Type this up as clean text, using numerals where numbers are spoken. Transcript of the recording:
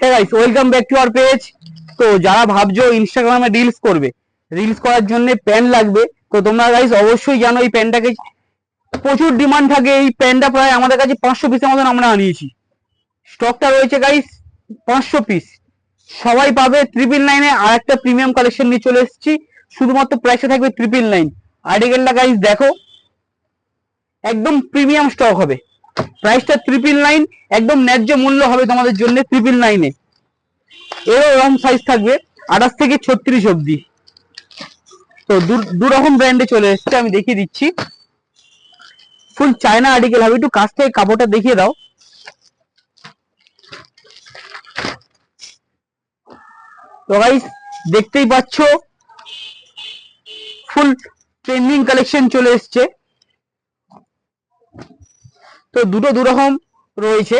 হ্যাঁ guys, welcome back to our page. তো যারা ভাবছো ইনস্টাগ্রামে রিলস করবে, রিলস করার জন্য প্যান লাগবে, তো তোমরা গাইস অবশ্যই জানো এই প্যানটাকে প্রচুর ডিমান্ড থাকে। এই প্যানটা প্রায় আমাদের কাছে 500 পিসের মতন আমরা আনিয়েছি। স্টকটা রয়েছে গাইস 500 পিস। সবাই পাবে 999-এ। আর একটা প্রিমিয়াম কালেকশন নিয়ে চলে এসেছি, শুধুমাত্র প্রাইসে থাকবে 999। আর্টিকেলটা গাইস দেখো, একদম প্রিমিয়াম স্টক হবে। প্রাইসটা 999, একদম ন্যায্য মূল্য হবে তোমাদের জন্য 999-এ। এরও এরকম সাইজ থাকবে 28 থেকে 36 অবধি। তো দু রকম ব্র্যান্ডে চলে এসছে, আমি দেখিয়ে দিচ্ছি। ফুল চায়না আর্টিকেল হবে, একটু কাছ থেকে কাপড়টা দেখিয়ে দাও। তো গাইস দেখতেই পাচ্ছ, ফুল ট্রেন্ডিং কালেকশন চলে এসছে। তো দুটো দু রকম রয়েছে,